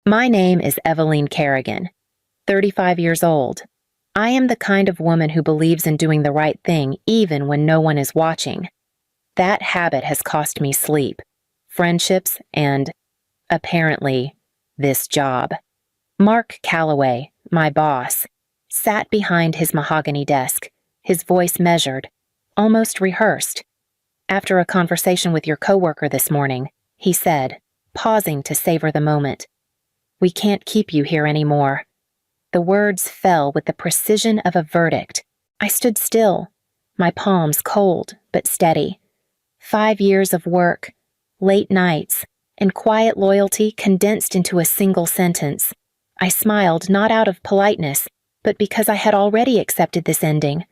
My name is Eveline Kerrigan, 35 years old. I am the kind of woman who believes in doing the right thing even when no one is watching. That habit has cost me sleep, friendships, and, apparently, this job. Mark Calloway, my boss, sat behind his mahogany desk, his voice measured, almost rehearsed. After a conversation with your coworker this morning, he said, pausing to savor the moment, "We can't keep you here anymore." The words fell with the precision of a verdict. I stood still, my palms cold but steady. 5 years of work, late nights, and quiet loyalty condensed into a single sentence. I smiled not out of politeness, but because I had already accepted this ending.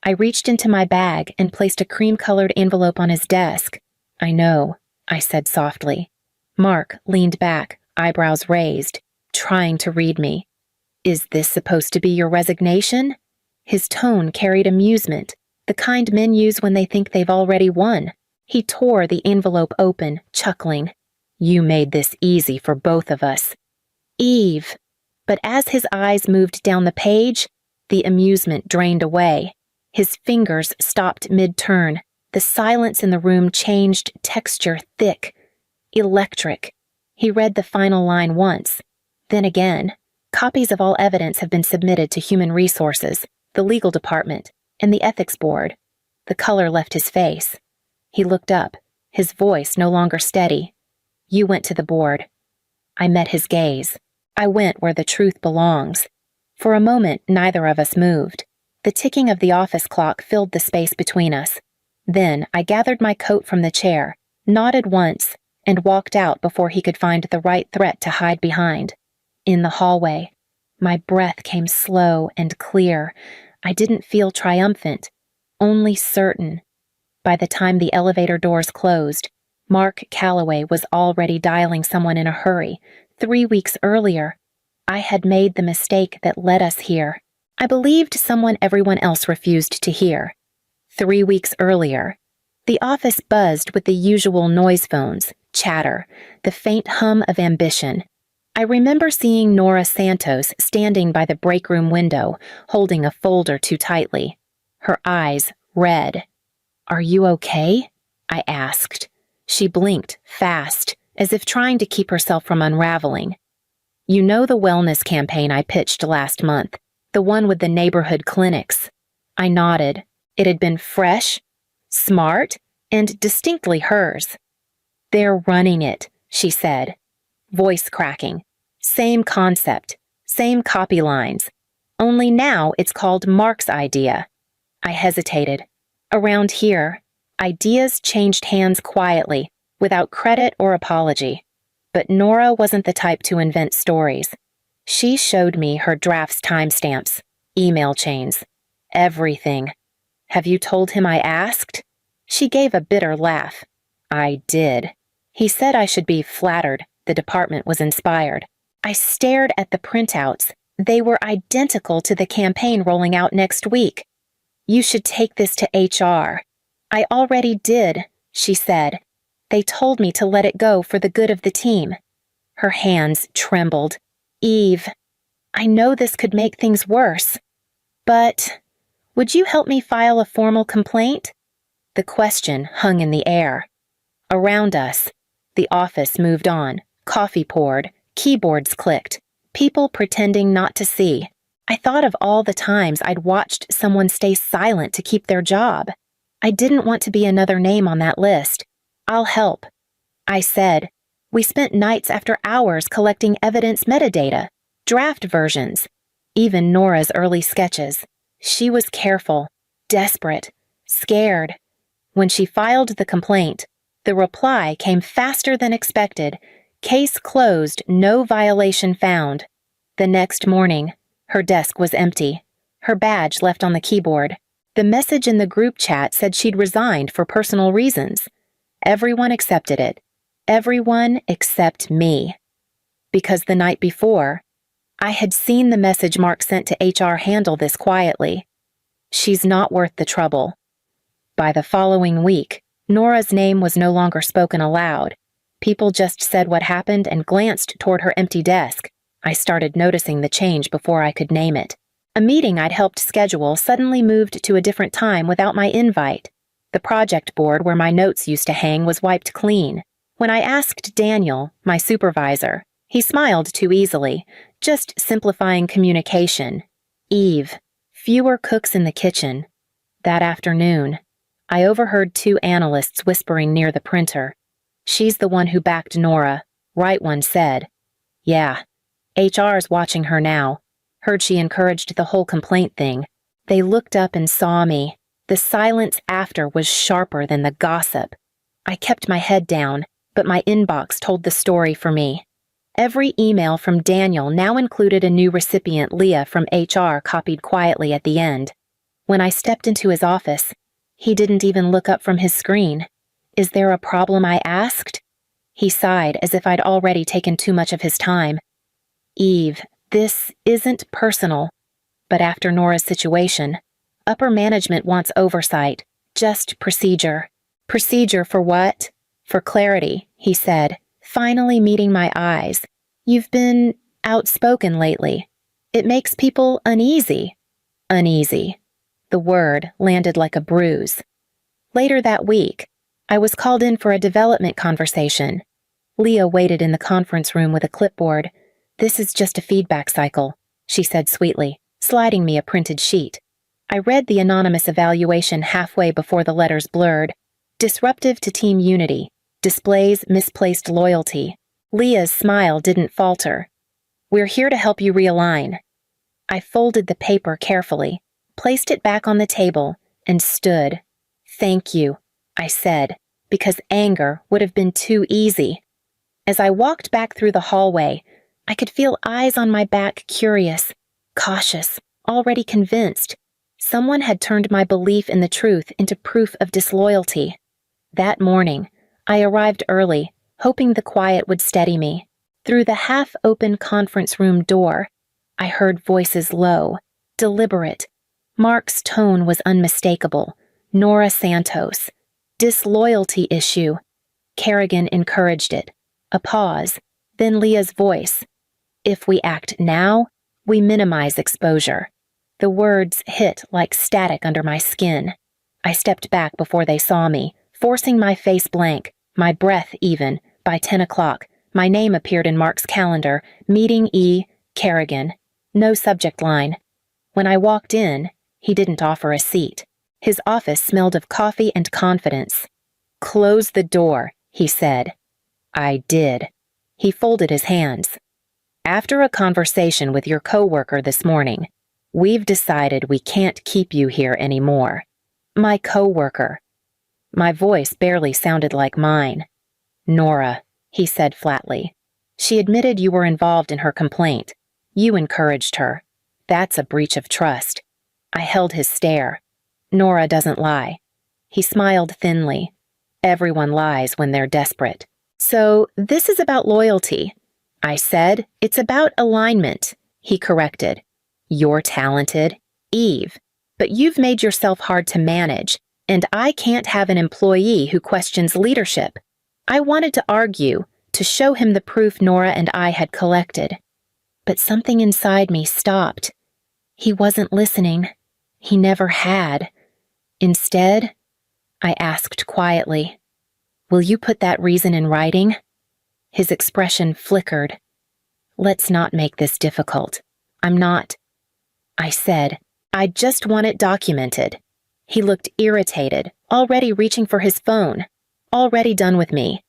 I reached into my bag and placed a cream-colored envelope on his desk. "I know," I said softly. Mark leaned back, eyebrows raised, trying to read me. "Is this supposed to be your resignation?" His tone carried amusement, the kind men use when they think they've already won. He tore the envelope open, chuckling. "You made this easy for both of us." Eve. But as his eyes moved down the page, the amusement drained away. His fingers stopped mid-turn. The silence in the room changed texture, thick, electric. He read the final line once, then again. Copies of all evidence have been submitted to Human Resources, the legal department, and the ethics board. The color left his face. He looked up, his voice no longer steady. "You went to the board." I met his gaze. I went where the truth belongs. For a moment, neither of us moved. The ticking of the office clock filled the space between us. Then I gathered my coat from the chair, nodded once, and walked out before he could find the right threat to hide behind. In the hallway, my breath came slow and clear. I didn't feel triumphant, only certain. By the time the elevator doors closed, Mark Calloway was already dialing someone in a hurry. 3 weeks earlier, I had made the mistake that led us here. I believed someone everyone else refused to hear. 3 weeks earlier, the office buzzed with the usual noise phones, chatter, the faint hum of ambition. I remember seeing Nora Santos standing by the break room window, holding a folder too tightly. Her eyes red. "Are you okay?" I asked. She blinked fast, as if trying to keep herself from unraveling. "You know the wellness campaign I pitched last month, the one with the neighborhood clinics?" I nodded. It had been fresh, smart, and distinctly hers. "They're running it," she said, voice cracking. "Same concept, same copy lines. Only now it's called Mark's idea." I hesitated. Around here, ideas changed hands quietly, without credit or apology. But Nora wasn't the type to invent stories. She showed me her draft's timestamps, email chains, everything. "Have you told him I asked?" She gave a bitter laugh. "I did. He said I should be flattered. The department was inspired." I stared at the printouts. They were identical to the campaign rolling out next week. "You should take this to HR." "I already did," she said. "They told me to let it go for the good of the team." Her hands trembled. "Eve, I know this could make things worse, but would you help me file a formal complaint?" The question hung in the air. Around us, the office moved on, coffee poured, keyboards clicked, people pretending not to see. I thought of all the times I'd watched someone stay silent to keep their job. I didn't want to be another name on that list. "I'll help," I said. We spent nights after hours collecting evidence metadata, draft versions, even Nora's early sketches. She was careful, desperate, scared. When she filed the complaint, the reply came faster than expected. "Case closed, no violation found." The next morning, her desk was empty, her badge left on the keyboard. The message in the group chat said she'd resigned for personal reasons. Everyone accepted it. Everyone except me. Because the night before, I had seen the message Mark sent to HR handle this quietly. "She's not worth the trouble." By the following week, Nora's name was no longer spoken aloud. People just said what happened and glanced toward her empty desk. I started noticing the change before I could name it. A meeting I'd helped schedule suddenly moved to a different time without my invite. The project board where my notes used to hang was wiped clean. When I asked Daniel, my supervisor, he smiled too easily, just simplifying communication. Eve, fewer cooks in the kitchen. That afternoon, I overheard two analysts whispering near the printer. She's the one who backed Nora, right one said. Yeah, HR's watching her now. Heard she encouraged the whole complaint thing. They looked up and saw me. The silence after was sharper than the gossip. I kept my head down, but my inbox told the story for me. Every email from Daniel now included a new recipient, Leah from HR, copied quietly at the end. When I stepped into his office, he didn't even look up from his screen. Is there a problem, I asked? He sighed as if I'd already taken too much of his time. Eve, this isn't personal. But after Nora's situation, upper management wants oversight, just procedure. Procedure for what? For clarity, he said, finally meeting my eyes. You've been outspoken lately. It makes people uneasy. Uneasy. The word landed like a bruise. Later that week, I was called in for a development conversation. Leah waited in the conference room with a clipboard. This is just a feedback cycle, she said sweetly, sliding me a printed sheet. I read the anonymous evaluation halfway before the letters blurred. Disruptive to team unity. Displays misplaced loyalty. Leah's smile didn't falter. We're here to help you realign. I folded the paper carefully, placed it back on the table, and stood. Thank you, I said, because anger would have been too easy. As I walked back through the hallway, I could feel eyes on my back, curious, cautious, already convinced. Someone had turned my belief in the truth into proof of disloyalty. That morning, I arrived early, hoping the quiet would steady me. Through the half-open conference room door, I heard voices low, deliberate. Mark's tone was unmistakable. Nora Santos. Disloyalty issue. Kerrigan encouraged it. A pause, then Leah's voice. If we act now, we minimize exposure. The words hit like static under my skin. I stepped back before they saw me, forcing my face blank, my breath even. By 10 o'clock, my name appeared in Mark's calendar, Meeting E. Kerrigan. No subject line. When I walked in, he didn't offer a seat. His office smelled of coffee and confidence. Close the door, he said. I did. He folded his hands. After a conversation with your coworker this morning, we've decided we can't keep you here anymore. My coworker. My voice barely sounded like mine. Nora, he said flatly. She admitted you were involved in her complaint. You encouraged her. That's a breach of trust. I held his stare. Nora doesn't lie. He smiled thinly. Everyone lies when they're desperate. So this is about loyalty. I said, it's about alignment, he corrected. You're talented, Eve, but you've made yourself hard to manage, and I can't have an employee who questions leadership. I wanted to argue, to show him the proof Nora and I had collected. But something inside me stopped. He wasn't listening. He never had. Instead, I asked quietly, will you put that reason in writing? His expression flickered. Let's not make this difficult. I'm not. I said, I just want it documented. He looked irritated, already reaching for his phone. Already done with me.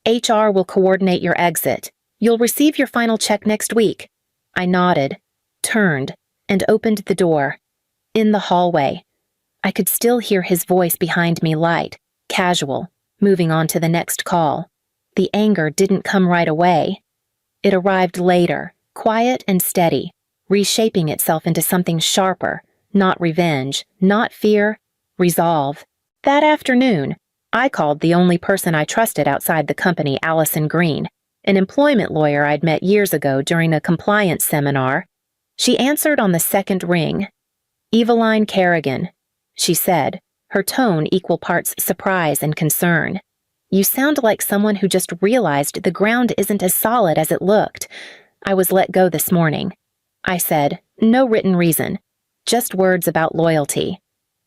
HR will coordinate your exit. You'll receive your final check next week. I nodded, turned, and opened the door. In the hallway, I could still hear his voice behind me, light, casual, moving on to the next call. The anger didn't come right away. It arrived later, quiet and steady, reshaping itself into something sharper, not revenge, not fear, resolve. That afternoon, I called the only person I trusted outside the company, Allison Green, an employment lawyer I'd met years ago during a compliance seminar. She answered on the second ring. Eveline Kerrigan, she said, her tone equal parts surprise and concern. You sound like someone who just realized the ground isn't as solid as it looked. I was let go this morning. I said, no written reason, just words about loyalty.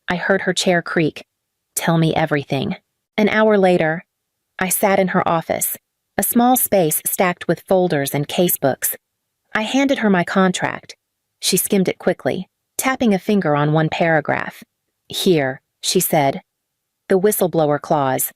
I heard her chair creak. Tell me everything. An hour later, I sat in her office, a small space stacked with folders and casebooks. I handed her my contract. She skimmed it quickly, tapping a finger on one paragraph. Here, she said. The whistleblower clause.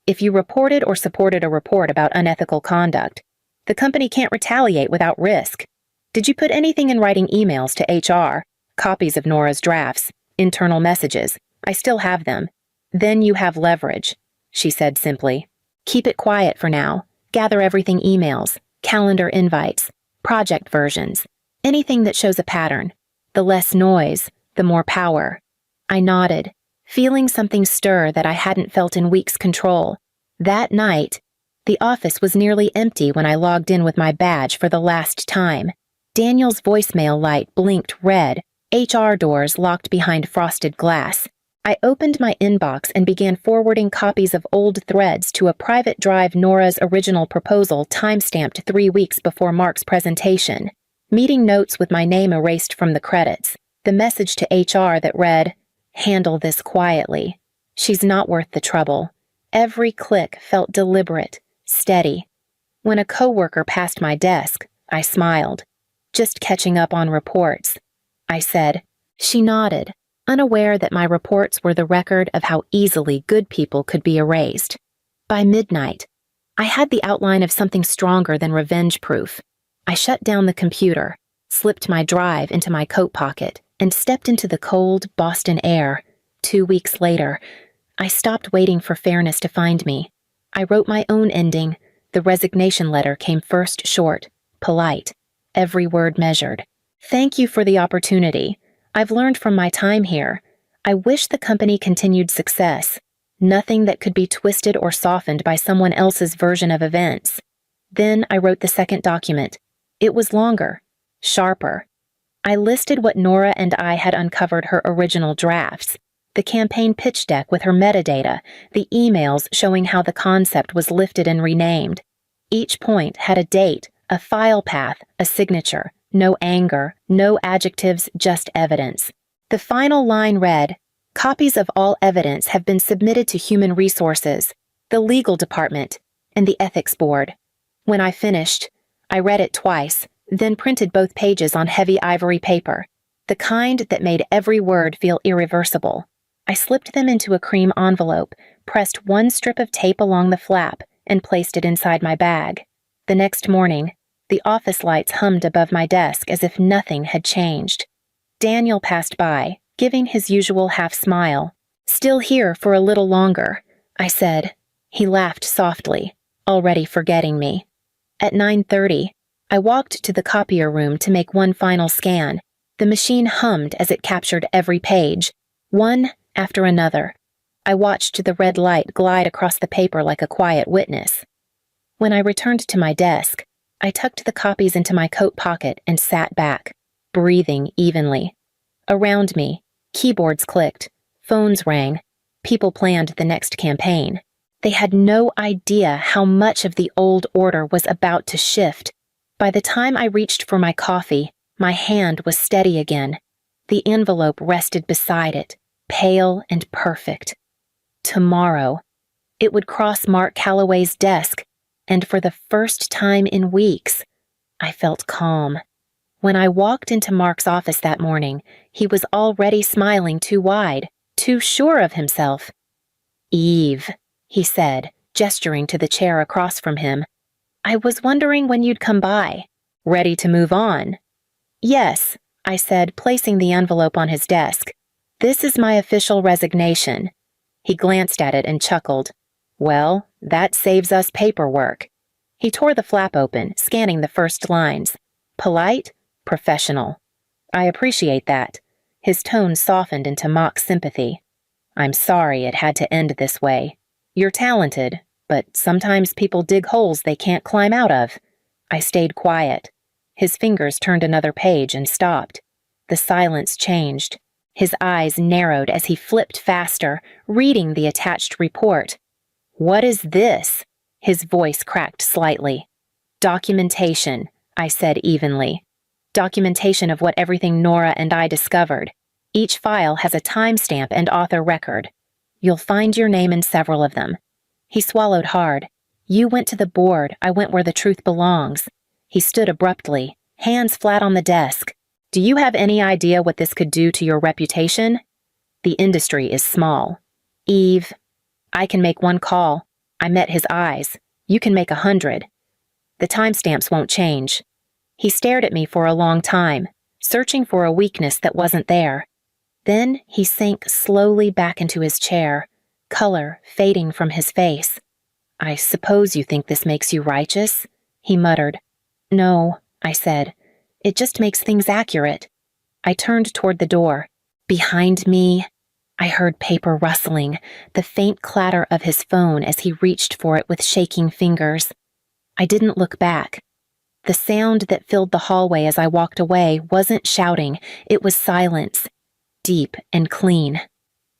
If you reported or supported a report about unethical conduct, the company can't retaliate without risk. Did you put anything in writing emails to HR, copies of Nora's drafts, internal messages? I still have them. Then you have leverage, she said simply. Keep it quiet for now. Gather everything emails, calendar invites, project versions, anything that shows a pattern. The less noise, the more power. I nodded, feeling something stir that I hadn't felt in weeks. Control. That night, the office was nearly empty when I logged in with my badge for the last time. Daniel's voicemail light blinked red, HR doors locked behind frosted glass. I opened my inbox and began forwarding copies of old threads to a private drive. Nora's original proposal timestamped 3 weeks before Mark's presentation. Meeting notes with my name erased from the credits. The message to HR that read, handle this quietly. She's not worth the trouble. Every click felt deliberate, steady. When a coworker passed my desk, I smiled. Just catching up on reports, I said. She nodded, unaware that my reports were the record of how easily good people could be erased. By midnight, I had the outline of something stronger than revenge proof. I shut down the computer, slipped my drive into my coat pocket, and stepped into the cold Boston air. 2 weeks later, I stopped waiting for fairness to find me. I wrote my own ending. The resignation letter came first, short, polite, every word measured. Thank you for the opportunity. I've learned from my time here. I wish the company continued success. Nothing that could be twisted or softened by someone else's version of events. Then I wrote the second document. It was longer, sharper. I listed what Nora and I had uncovered: her original drafts, the campaign pitch deck with her metadata, the emails showing how the concept was lifted and renamed. Each point had a date, a file path, a signature. No anger, no adjectives, just evidence. The final line read, copies of all evidence have been submitted to Human Resources, the Legal Department, and the Ethics Board. When I finished, I read it twice, then printed both pages on heavy ivory paper, the kind that made every word feel irreversible. I slipped them into a cream envelope, pressed one strip of tape along the flap, and placed it inside my bag. The next morning, the office lights hummed above my desk as if nothing had changed. Daniel passed by, giving his usual half-smile. Still here for a little longer, I said. He laughed softly, already forgetting me. At 9:30, I walked to the copier room to make one final scan. The machine hummed as it captured every page, one after another. I watched the red light glide across the paper like a quiet witness. When I returned to my desk, I tucked the copies into my coat pocket and sat back, breathing evenly. Around me, keyboards clicked, phones rang, people planned the next campaign. They had no idea how much of the old order was about to shift. By the time I reached for my coffee, my hand was steady again. The envelope rested beside it, pale and perfect. Tomorrow, it would cross Mark Calloway's desk, and for the first time in weeks, I felt calm. When I walked into Mark's office that morning, he was already smiling too wide, too sure of himself. "Eve," he said, gesturing to the chair across from him. "I was wondering when you'd come by. Ready to move on?" "Yes," I said, placing the envelope on his desk. "This is my official resignation." He glanced at it and chuckled. "Well, that saves us paperwork." He tore the flap open, scanning the first lines. Polite, professional. "I appreciate that." His tone softened into mock sympathy. "I'm sorry it had to end this way. You're talented, but sometimes people dig holes they can't climb out of." I stayed quiet. His fingers turned another page and stopped. The silence changed. His eyes narrowed as he flipped faster, reading the attached report. What is this? His voice cracked slightly. Documentation, I said evenly. Documentation of what everything Nora and I discovered. Each file has a timestamp and author record. You'll find your name in several of them. He swallowed hard. You went to the board, I went where the truth belongs. He stood abruptly, hands flat on the desk. Do you have any idea what this could do to your reputation? The industry is small. Eve, I can make one call. I met his eyes. You can make 100. The timestamps won't change. He stared at me for a long time, searching for a weakness that wasn't there. Then he sank slowly back into his chair, color fading from his face. I suppose you think this makes you righteous? He muttered. No, I said. It just makes things accurate. I turned toward the door. Behind me, I heard paper rustling, the faint clatter of his phone as he reached for it with shaking fingers. I didn't look back. The sound that filled the hallway as I walked away wasn't shouting, it was silence, deep and clean.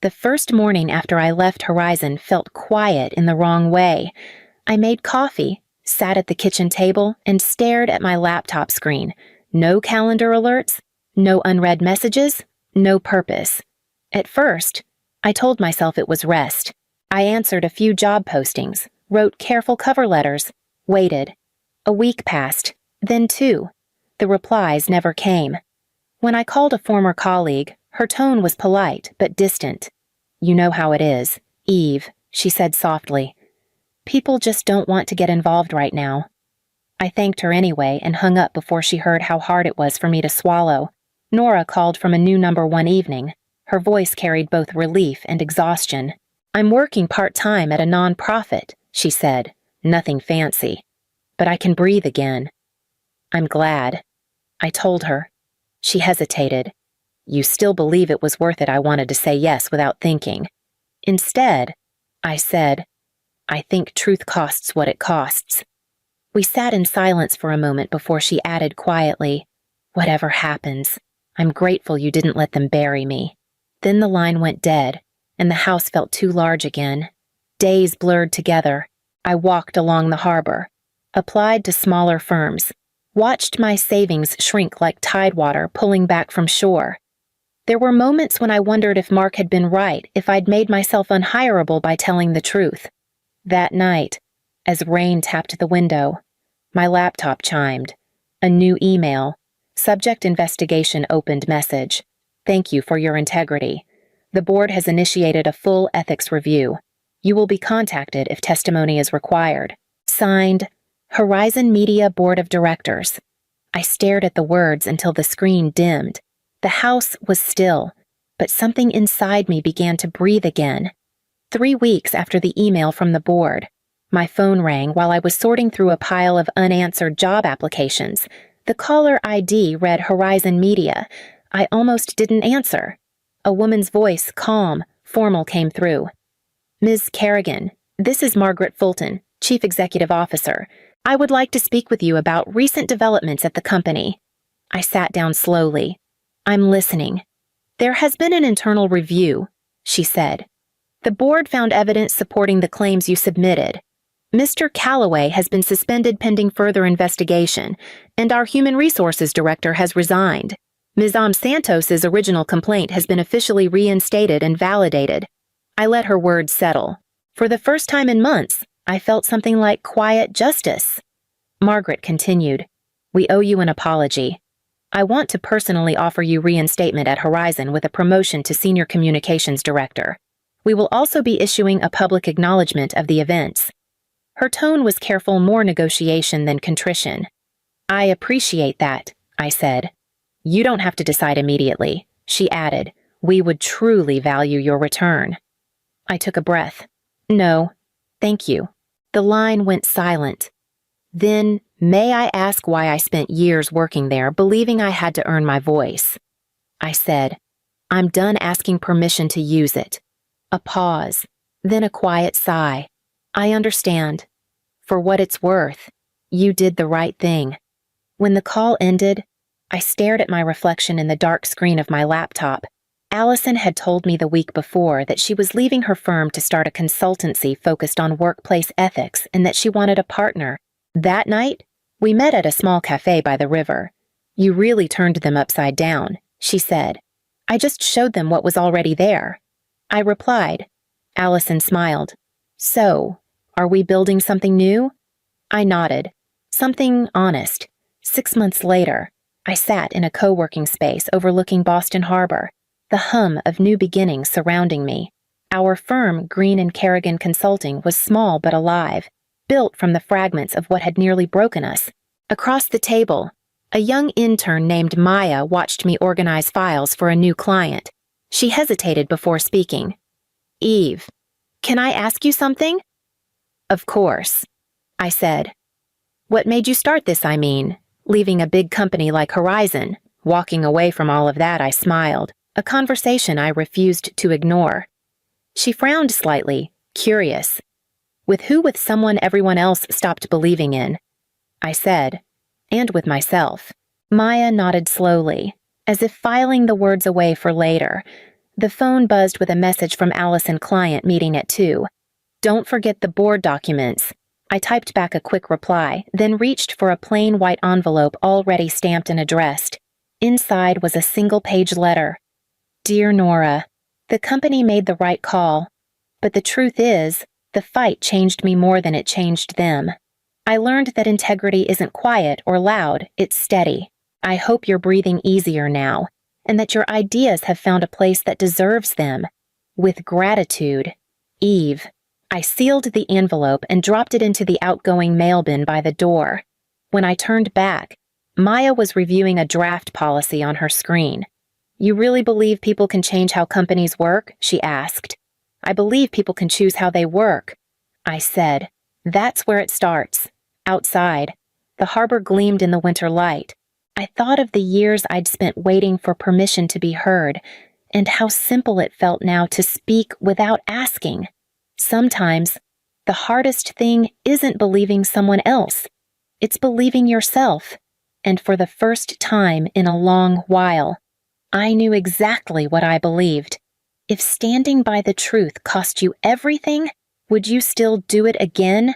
The first morning after I left Horizon felt quiet in the wrong way. I made coffee, sat at the kitchen table, and stared at my laptop screen. No calendar alerts, no unread messages, no purpose. At first, I told myself it was rest. I answered a few job postings, wrote careful cover letters, waited. A week passed, then 2. The replies never came. When I called a former colleague, her tone was polite but distant. You know how it is, Eve, she said softly. People just don't want to get involved right now. I thanked her anyway and hung up before she heard how hard it was for me to swallow. Nora called from a new number one evening. Her voice carried both relief and exhaustion. I'm working part-time at a non-profit, she said. Nothing fancy. But I can breathe again. I'm glad. I told her. She hesitated. You still believe it was worth it? I wanted to say yes without thinking. Instead, I said, I think truth costs what it costs. We sat in silence for a moment before she added quietly, whatever happens, I'm grateful you didn't let them bury me. Then the line went dead, and the house felt too large again. Days blurred together. I walked along the harbor, applied to smaller firms, watched my savings shrink like tidewater pulling back from shore. There were moments when I wondered if Mark had been right, if I'd made myself unhireable by telling the truth. That night, as rain tapped the window, my laptop chimed. A new email. Subject investigation opened message. Thank you for your integrity. The board has initiated a full ethics review. You will be contacted if testimony is required. Signed, Horizon Media Board of Directors. I stared at the words until the screen dimmed. The house was still, but something inside me began to breathe again. 3 weeks after the email from the board, my phone rang while I was sorting through a pile of unanswered job applications. The caller ID read Horizon Media. I almost didn't answer. A woman's voice, calm, formal, came through. Ms. Kerrigan, this is Margaret Fulton, Chief Executive Officer. I would like to speak with you about recent developments at the company. I sat down slowly. I'm listening. There has been an internal review, she said. The board found evidence supporting the claims you submitted. Mr. Calloway has been suspended pending further investigation, and our Human Resources Director has resigned. Ms. Santos's original complaint has been officially reinstated and validated. I let her words settle. For the first time in months, I felt something like quiet justice. Margaret continued, We owe you an apology. I want to personally offer you reinstatement at Horizon with a promotion to Senior Communications Director. We will also be issuing a public acknowledgement of the events. Her tone was careful, more negotiation than contrition. I appreciate that, I said. You don't have to decide immediately, she added. We would truly value your return. I took a breath. No, thank you. The line went silent. Then, may I ask why I spent years working there, believing I had to earn my voice? I said, I'm done asking permission to use it. A pause, then a quiet sigh. I understand. For what it's worth, you did the right thing. When the call ended, I stared at my reflection in the dark screen of my laptop. Allison had told me the week before that she was leaving her firm to start a consultancy focused on workplace ethics and that she wanted a partner. That night, we met at a small cafe by the river. "You really turned them upside down," she said. "I just showed them what was already there." I replied. Allison smiled. "So, are we building something new?" I nodded. "Something honest." 6 months later, I sat in a co-working space overlooking Boston Harbor, the hum of new beginnings surrounding me. Our firm, Green and Kerrigan Consulting, was small but alive, built from the fragments of what had nearly broken us. Across the table, a young intern named Maya watched me organize files for a new client. She hesitated before speaking. "Eve, can I ask you something?" "Of course," I said. "What made you start this, I mean? Leaving a big company like Horizon?" Walking away from all of that, I smiled, a conversation I refused to ignore. She frowned slightly, curious. "With who? With someone everyone else stopped believing in?" I said, "And with myself." Maya nodded slowly, as if filing the words away for later. The phone buzzed with a message from Allison client meeting at 2. "Don't forget the board documents." I typed back a quick reply, then reached for a plain white envelope already stamped and addressed. Inside was a single-page letter. "Dear Nora, the company made the right call, but the truth is, the fight changed me more than it changed them. I learned that integrity isn't quiet or loud, it's steady. I hope you're breathing easier now, and that your ideas have found a place that deserves them. With gratitude, Eve." I sealed the envelope and dropped it into the outgoing mail bin by the door. When I turned back, Maya was reviewing a draft policy on her screen. "You really believe people can change how companies work?" she asked. "I believe people can choose how they work," I said. "That's where it starts." Outside, the harbor gleamed in the winter light. I thought of the years I'd spent waiting for permission to be heard, and how simple it felt now to speak without asking. Sometimes, the hardest thing isn't believing someone else. It's believing yourself. And for the first time in a long while, I knew exactly what I believed. If standing by the truth cost you everything, would you still do it again?